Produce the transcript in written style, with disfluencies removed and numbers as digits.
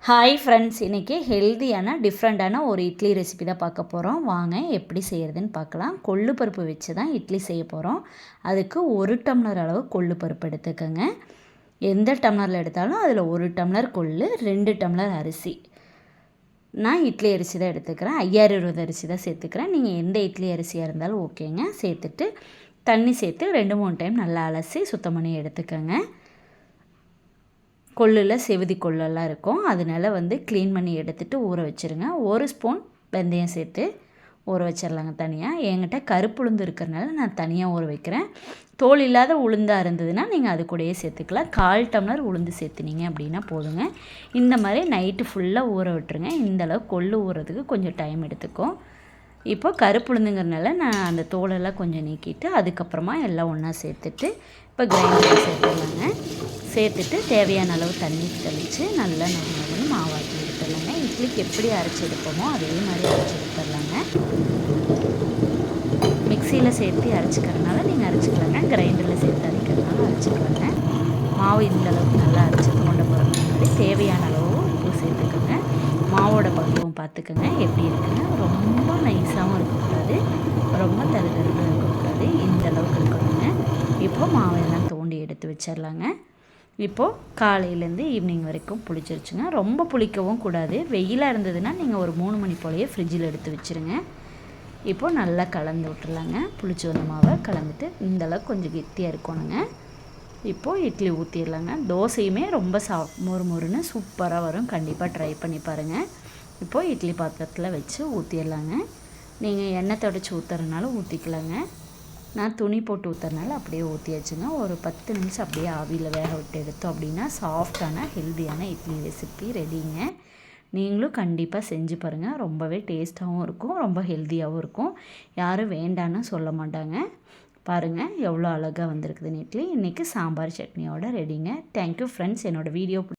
Hi friends, இன்றைக்கி ஹெல்தியான டிஃப்ரெண்ட்டான ஒரு இட்லி ரெசிபி தான் பார்க்க போகிறோம். வாங்க எப்படி செய்கிறதுன்னு பார்க்கலாம். கொள்ளு பருப்பு வச்சு தான் இட்லி செய்ய போகிறோம். அதுக்கு 1 டம்ளர் அளவு கொள்ளு பருப்பு எடுத்துக்கோங்க. எந்த டம்ளரில் எடுத்தாலும் அதில் 1 டம்ளர் கொள்ளு, 2 டம்ளர் அரிசி. நான் இட்லி அரிசி தான் எடுத்துக்கிறேன். 5020 அரிசி தான் சேர்த்துக்கிறேன். நீங்கள் எந்த இட்லி அரிசியாக இருந்தாலும் ஓகேங்க. சேர்த்துட்டு தண்ணி சேர்த்து 2-3 டைம் நல்லா அலசி சுத்தம் பண்ணி எடுத்துக்கோங்க. கொள்ளில் செவதி கொள்ளெல்லாம் இருக்கும், அதனால் க்ளீன் பண்ணி எடுத்துகிட்டு ஊற வச்சுருங்க. 1 ஸ்பூன் வெந்தயம் சேர்த்து ஊற வச்சிடலாங்க தனியாக. என்கிட்ட கருப்பு உளுந்து இருக்கிறனால நான் தனியாக ஊற வைக்கிறேன். தோல் இல்லாத உளுந்தாக இருந்ததுன்னா நீங்கள் அது கூடயே சேர்த்துக்கலாம். 1/4 டம்ளர் உளுந்து சேர்த்துனீங்க அப்படின்னா போதுங்க. இந்த மாதிரி நைட்டு ஃபுல்லாக ஊற விட்டுருங்க. இந்தளவு கொள்ளு ஊறுறதுக்கு கொஞ்சம் டைம் எடுத்துக்கும். இப்போ கருப்பு உளுந்துங்கிறனால நான் அந்த தோலெல்லாம் கொஞ்சம் நீக்கிட்டு அதுக்கப்புறமா எல்லாம் ஒன்றா சேர்த்துட்டு இப்போ கிரைண்டரில் சேர்த்துடலாங்க. சேர்த்துட்டு தேவையான அளவு தண்ணி தெளித்து நல்லா நம்ம மாவாக்கி எடுத்துடலாங்க. இட்லிக்கு எப்படி அரைச்சி எடுப்போமோ அதே மாதிரி அரைச்சி எடுத்துடலாங்க. மிக்சியில் சேர்த்து அரைச்சிக்கிறதுனால நீங்கள் அரைச்சிக்கலாங்க, கிரைண்டரில் சேர்த்து அரைக்கிறதுனால அரைச்சிக்கலாங்க. மாவு இந்த அளவுக்கு நல்லா அரைச்சி கொண்டு போகிறதுக்கு முன்னாடி தேவையான அளவு உப்பு சேர்த்துக்கோங்க. மாவோட பக்குவம் பார்த்துக்கோங்க எப்படி இருக்குன்னு. ரொம்ப நைஸாகவும் இருக்கக்கூடாது, ரொம்ப தருதருன்னு இருக்கக்கூடாது, இந்த அளவுக்கு இருக்கணுங்க. இப்போது மாவெல்லாம் தோண்டி எடுத்து வச்சிடலாங்க. இப்போது காலையிலேருந்து ஈவினிங் வரைக்கும் புளிச்சிருச்சுங்க. ரொம்ப புளிக்கவும் கூடாது. வெயிலாக இருந்ததுன்னா நீங்கள் ஒரு 3 மணி போலேயே ஃப்ரிட்ஜில் எடுத்து வச்சுருங்க. இப்போது நல்லா கலந்து விட்டுருலாங்க. புளிச்சு வந்த மாவை கலந்துட்டு இந்தளவுக்கு கொஞ்சம் கெட்டியாக இருக்கணுங்க. இப்போது இட்லி ஊற்றிடலாங்க. தோசையுமே ரொம்ப மொறுமொறுன்னு சூப்பராக வரும். கண்டிப்பாக ட்ரை பண்ணி பாருங்கள். இப்போது இட்லி பாத்திரத்தில் வச்சு ஊற்றிடலாங்க. நீங்கள் எண்ணெய் தொடச்சி ஊற்றுறதுனால ஊற்றிக்கலாங்க. நான் துணி போட்டு ஊற்றுறதுனால அப்படியே ஊற்றியாச்சுங்க. ஒரு 10 நிமிஷம் அப்படியே ஆவியில் வேக விட்டு எடுத்தோம் அப்படின்னா சாஃப்டான ஹெல்தியான இட்லி ரெசிபி ரெடிங்க. நீங்களும் கண்டிப்பாக செஞ்சு பாருங்கள். ரொம்பவே டேஸ்ட்டாகவும் இருக்கும், ரொம்ப ஹெல்த்தியாகவும் இருக்கும். யாரும் வேண்டான்னு சொல்ல மாட்டாங்க. பாருங்கள் எவ்வளோ அழகாக வந்திருக்குதுன்னு இட்லி. இன்றைக்கி சாம்பார் சட்னியோட ரெடிங்க. Thank you friends. என்னோடய வீடியோ